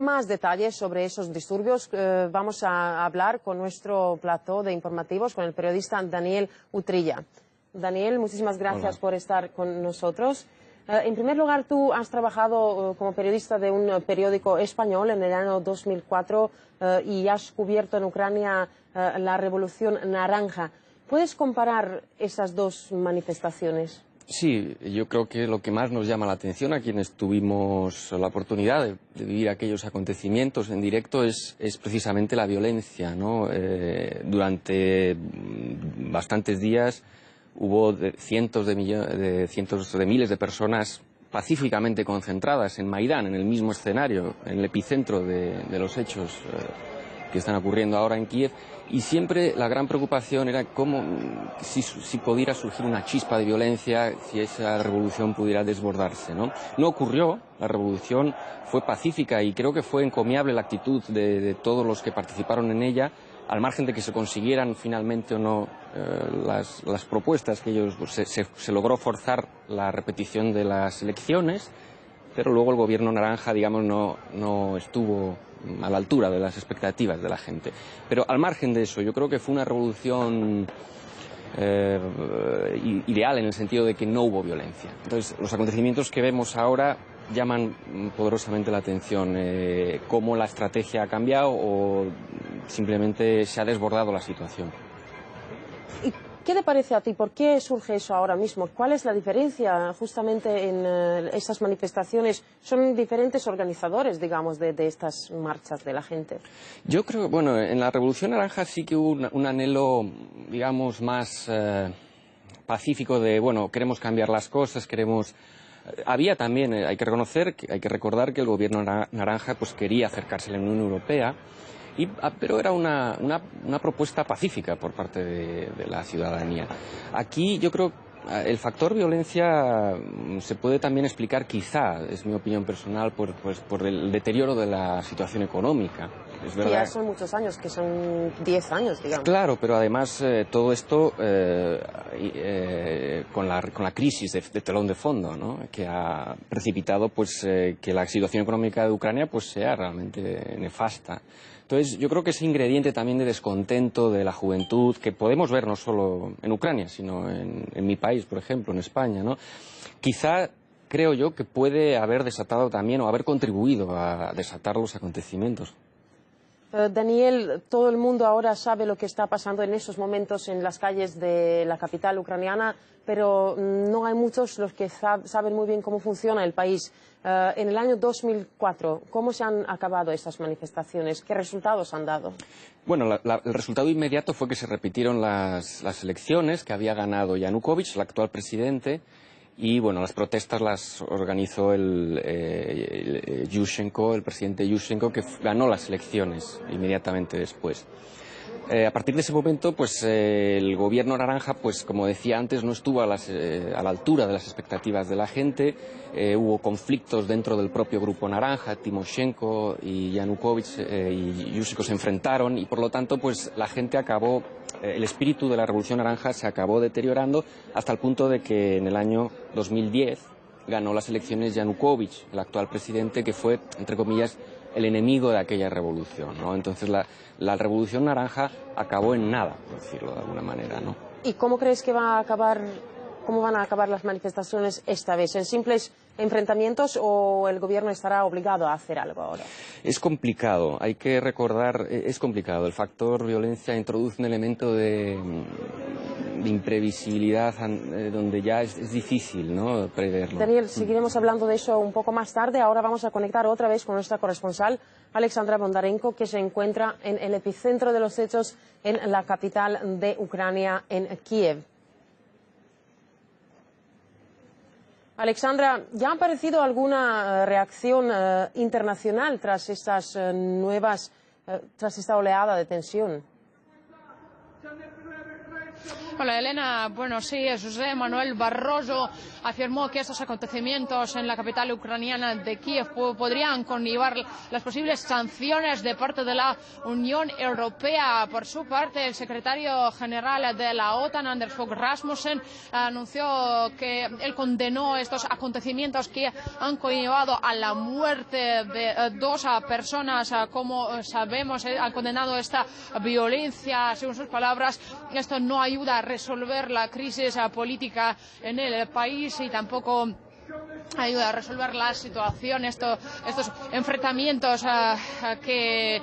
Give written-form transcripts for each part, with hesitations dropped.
Más detalles sobre esos disturbios vamos a hablar con nuestro plató de informativos, con el periodista Daniel Utrilla. Daniel, muchísimas gracias por estar con nosotros. En primer lugar, tú has trabajado como periodista de un periódico español en el año 2004 y has cubierto en Ucrania la Revolución Naranja. ¿Puedes comparar esas dos manifestaciones? Sí, yo creo que lo que más nos llama la atención a quienes tuvimos la oportunidad de vivir aquellos acontecimientos en directo es precisamente la violencia, ¿no? Durante bastantes días hubo cientos de miles de personas pacíficamente concentradas en Maidán, en el mismo escenario, en el epicentro de los hechos que están ocurriendo ahora en Kiev, y siempre la gran preocupación era si pudiera surgir una chispa de violencia, si esa revolución pudiera desbordarse, ¿no? No ocurrió, la revolución fue pacífica y creo que fue encomiable la actitud de todos los que participaron en ella, al margen de que se consiguieran finalmente o no las propuestas que ellos... Se logró forzar la repetición de las elecciones, pero luego el gobierno naranja, digamos, no estuvo a la altura de las expectativas de la gente. Pero al margen de eso, yo creo que fue una revolución ideal en el sentido de que no hubo violencia. Entonces, los acontecimientos que vemos ahora llaman poderosamente la atención, cómo la estrategia ha cambiado o simplemente se ha desbordado la situación. ¿Y qué te parece a ti? ¿Por qué surge eso ahora mismo? ¿Cuál es la diferencia justamente en estas manifestaciones? ¿Son diferentes organizadores, digamos, de estas marchas de la gente? Yo creo, bueno, en la Revolución Naranja sí que hubo un anhelo, digamos, más pacífico de, bueno, queremos cambiar las cosas, queremos... Había también, hay que recordar que el gobierno naranja pues quería acercarse a la Unión Europea, pero era una propuesta pacífica por parte de la ciudadanía. Aquí yo creo el factor violencia se puede también explicar, quizá, es mi opinión personal, por el deterioro de la situación económica. Es verdad. Ya son muchos años, que son 10 años, digamos. Claro, pero además todo esto con la crisis de telón de fondo, ¿no? Que ha precipitado pues, que la situación económica de Ucrania pues, sea realmente nefasta. Entonces, yo creo que ese ingrediente también de descontento de la juventud, que podemos ver no solo en Ucrania, sino en mi país, por ejemplo, en España, ¿no? Quizá creo yo que puede haber desatado también o haber contribuido a desatar los acontecimientos. Daniel, todo el mundo ahora sabe lo que está pasando en esos momentos en las calles de la capital ucraniana, pero no hay muchos los que saben muy bien cómo funciona el país. En el año 2004, ¿cómo se han acabado estas manifestaciones? ¿Qué resultados han dado? Bueno, el resultado inmediato fue que se repitieron las elecciones, que había ganado Yanukovych, el actual presidente, y bueno, las protestas las organizó Yushchenko, el presidente Yushchenko, que ganó las elecciones inmediatamente después. A partir de ese momento, pues el gobierno naranja, pues como decía antes, no estuvo a la altura de las expectativas de la gente. Hubo conflictos dentro del propio grupo naranja, Timoshenko y Yanukovych y Yushchenko se enfrentaron y por lo tanto, pues la gente acabó, el espíritu de la Revolución Naranja se acabó deteriorando hasta el punto de que en el año 2010 ganó las elecciones Yanukovych, el actual presidente, que fue, entre comillas, el enemigo de aquella revolución, ¿no? Entonces la Revolución Naranja acabó en nada, por decirlo de alguna manera, ¿no? ¿Y cómo crees que cómo van a acabar las manifestaciones esta vez? ¿En simples enfrentamientos o el gobierno estará obligado a hacer algo ahora? Es complicado, hay que recordar, es complicado. El factor violencia introduce un elemento de imprevisibilidad donde ya es difícil, ¿no?, preverlo. Daniel, seguiremos hablando de eso un poco más tarde. Ahora vamos a conectar otra vez con nuestra corresponsal, Alexandra Bondarenko, que se encuentra en el epicentro de los hechos en la capital de Ucrania, en Kiev. Alexandra, ¿ya ha aparecido alguna reacción internacional tras estas tras esta oleada de tensión? Hola Elena, bueno sí, José Manuel Barroso afirmó que estos acontecimientos en la capital ucraniana de Kiev podrían conllevar las posibles sanciones de parte de la Unión Europea. Por su parte, el secretario general de la OTAN, Anders Fogh Rasmussen, anunció que él condenó estos acontecimientos que han conllevado a la muerte de dos personas. Como sabemos, ha condenado esta violencia. Según sus palabras, esto no ayuda a resolver la crisis política en el país y tampoco ayuda a resolver la situación, estos enfrentamientos que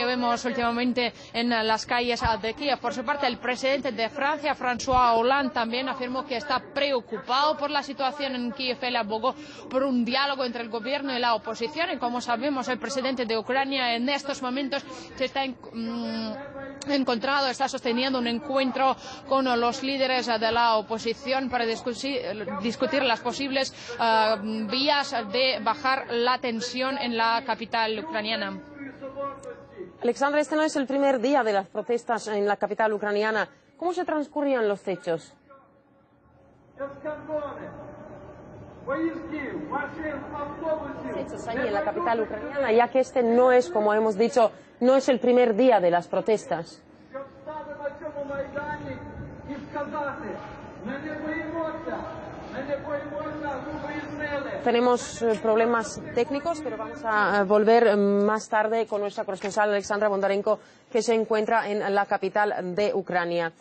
vemos últimamente en las calles de Kiev. Por su parte, el presidente de Francia, François Hollande, también afirmó que está preocupado por la situación en Kiev. Él abogó por un diálogo entre el gobierno y la oposición y, como sabemos, el presidente de Ucrania en estos momentos se está está sosteniendo un encuentro con los líderes de la oposición para discutir las posibles vías de bajar la tensión en la capital ucraniana. Alexandra, este no es el primer día de las protestas en la capital ucraniana. ¿Cómo se transcurrían los hechos? Hechos ahí en la capital ucraniana, ya que este no es, como hemos dicho, no es el primer día de las protestas. Tenemos problemas técnicos, pero vamos a volver más tarde con nuestra corresponsal Alexandra Bondarenko, que se encuentra en la capital de Ucrania.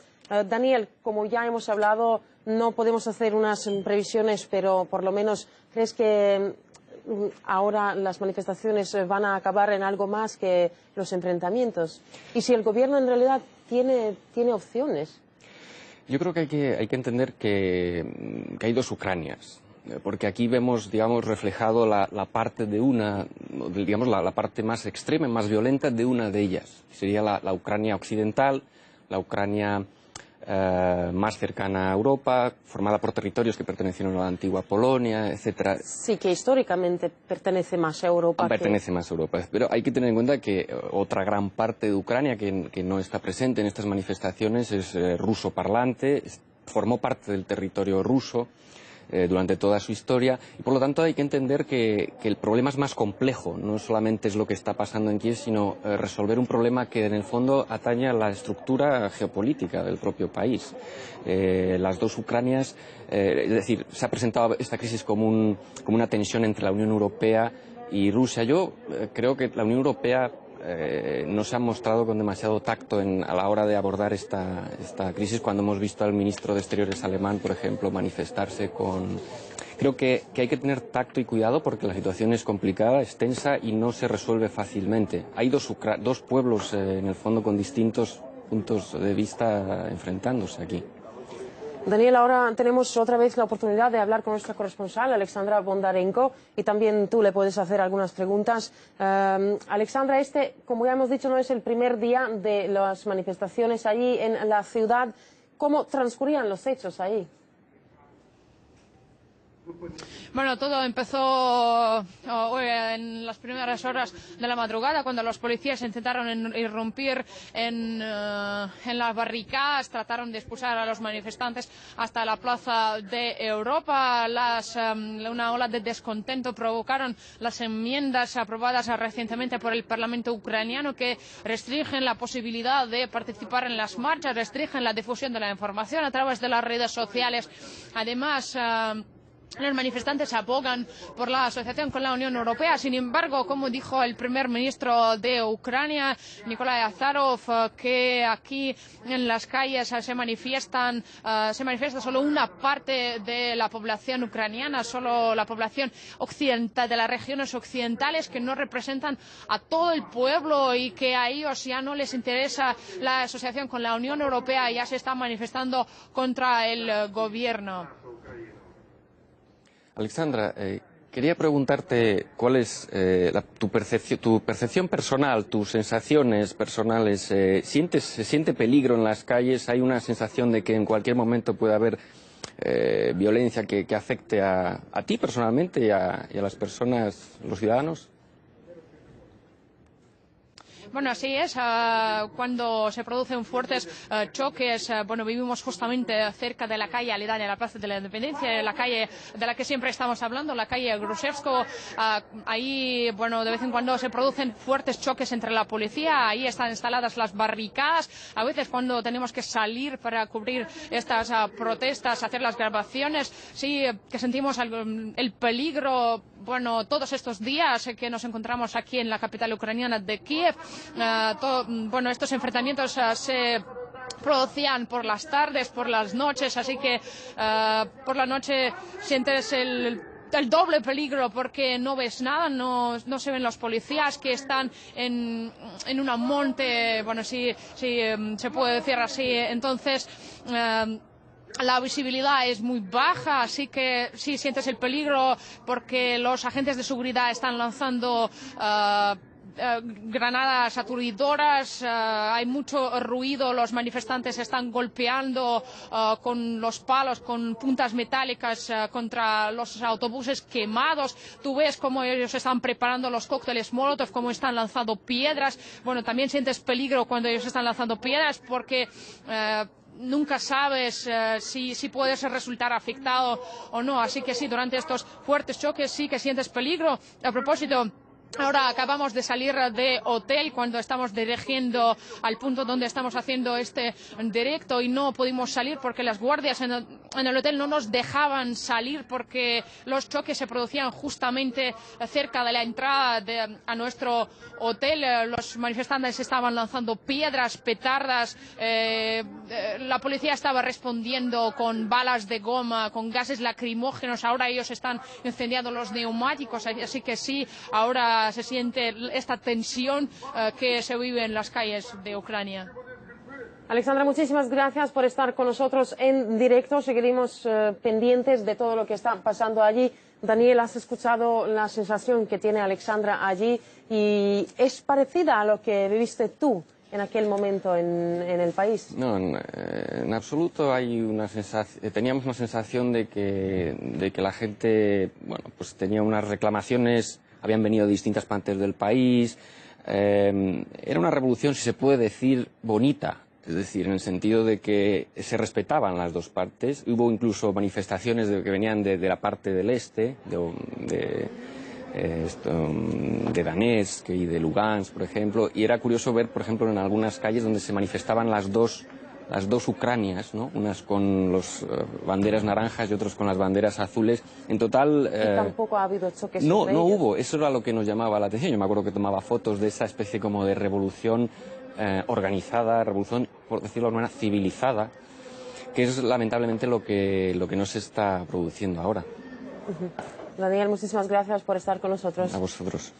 Daniel, como ya hemos hablado, no podemos hacer unas previsiones, pero por lo menos, ¿crees que ahora las manifestaciones van a acabar en algo más que los enfrentamientos? Y si el gobierno en realidad tiene opciones. Yo creo que hay que entender que hay dos Ucranias, porque aquí vemos, digamos, reflejado la parte de una, digamos, la parte más extrema, más violenta de una de ellas. Sería la Ucrania occidental, la Ucrania más cercana a Europa, formada por territorios que pertenecieron a la antigua Polonia, etcétera. Sí, que históricamente pertenece más a Europa. Pertenece más a Europa. Pero hay que tener en cuenta que otra gran parte de Ucrania que no está presente en estas manifestaciones es ruso parlante, formó parte del territorio ruso durante toda su historia, y por lo tanto hay que entender que el problema es más complejo. No solamente es lo que está pasando en Kiev, sino resolver un problema que en el fondo atañe a la estructura geopolítica del propio país. Las dos Ucranias, es decir, se ha presentado esta crisis como una tensión entre la Unión Europea y Rusia. Yo creo que la Unión Europea no se ha mostrado con demasiado tacto a la hora de abordar esta crisis, cuando hemos visto al ministro de Exteriores alemán, por ejemplo, manifestarse con... Creo que hay que tener tacto y cuidado porque la situación es complicada, es tensa y no se resuelve fácilmente. Hay dos pueblos, en el fondo, con distintos puntos de vista enfrentándose aquí. Daniel, ahora tenemos otra vez la oportunidad de hablar con nuestra corresponsal, Alexandra Bondarenko, y también tú le puedes hacer algunas preguntas. Alexandra, como ya hemos dicho, no es el primer día de las manifestaciones allí en la ciudad. ¿Cómo transcurrían los hechos ahí? Bueno, todo empezó hoy en las primeras horas de la madrugada, cuando los policías intentaron irrumpir en las barricadas, trataron de expulsar a los manifestantes hasta la Plaza de Europa. Una ola de descontento provocaron las enmiendas aprobadas recientemente por el Parlamento ucraniano, que restringen la posibilidad de participar en las marchas, restringen la difusión de la información a través de las redes sociales. Además, los manifestantes abogan por la asociación con la Unión Europea. Sin embargo, como dijo el primer ministro de Ucrania, Nikolai Azarov, que aquí en las calles se manifiesta solo una parte de la población ucraniana, solo la población occidental, de las regiones occidentales, que no representan a todo el pueblo, y que a ellos ya no les interesa la asociación con la Unión Europea, ya se están manifestando contra el gobierno. Alexandra, quería preguntarte cuál es tu percepción personal, tus sensaciones personales. ¿Se siente peligro en las calles? ¿Hay una sensación de que en cualquier momento puede haber violencia que afecte a ti personalmente y a las personas, los ciudadanos? Bueno, así es. Cuando se producen fuertes choques, bueno, vivimos justamente cerca de la calle aledaña a la Plaza de la Independencia, la calle de la que siempre estamos hablando, la calle Gruszewska. Ahí, bueno, de vez en cuando se producen fuertes choques entre la policía. Ahí están instaladas las barricadas. A veces cuando tenemos que salir para cubrir estas protestas, hacer las grabaciones, sí que sentimos el peligro. Bueno, todos estos días que nos encontramos aquí en la capital ucraniana de Kiev, bueno, estos enfrentamientos se producían por las tardes, por las noches, así que por la noche sientes el doble peligro porque no ves nada, no se ven los policías que están en un monte, bueno, sí, se puede decir así, entonces la visibilidad es muy baja, así que sí sientes el peligro porque los agentes de seguridad están lanzando granadas aturdidoras, hay mucho ruido, los manifestantes están golpeando con los palos, con puntas metálicas contra los autobuses quemados. Tú ves cómo ellos están preparando los cócteles Molotov, cómo están lanzando piedras. Bueno, también sientes peligro cuando ellos están lanzando piedras porque nunca sabes si puedes resultar afectado o no. Así que sí, durante estos fuertes choques sí que sientes peligro. A propósito, ahora acabamos de salir de hotel cuando estamos dirigiendo al punto donde estamos haciendo este directo y no pudimos salir porque las guardias en el hotel no nos dejaban salir porque los choques se producían justamente cerca de la entrada a nuestro hotel. Los manifestantes estaban lanzando piedras, petardas, la policía estaba respondiendo con balas de goma, con gases lacrimógenos. Ahora ellos están incendiando los neumáticos, así que sí, ahora se siente esta tensión que se vive en las calles de Ucrania. Alexandra, muchísimas gracias por estar con nosotros en directo. Seguiremos pendientes de todo lo que está pasando allí. Daniel, has escuchado la sensación que tiene Alexandra allí y es parecida a lo que viviste tú en aquel momento en el país. No, en absoluto hay una teníamos una sensación de que la gente, bueno, pues tenía unas reclamaciones. Habían venido de distintas partes del país. Era una revolución, si se puede decir, bonita. Es decir, en el sentido de que se respetaban las dos partes. Hubo incluso manifestaciones que venían de la parte del este, de Donetsk y de Lugansk, por ejemplo. Y era curioso ver, por ejemplo, en algunas calles donde se manifestaban las dos Ucranias, ¿no? Unas con las banderas naranjas y otras con las banderas azules. En total... ¿Y tampoco ha habido choques? No hubo. Eso era lo que nos llamaba la atención. Yo me acuerdo que tomaba fotos de esa especie como de revolución organizada, revolución, por decirlo de alguna manera, civilizada, que es lamentablemente lo que no se está produciendo ahora. Daniel, muchísimas gracias por estar con nosotros. A vosotros.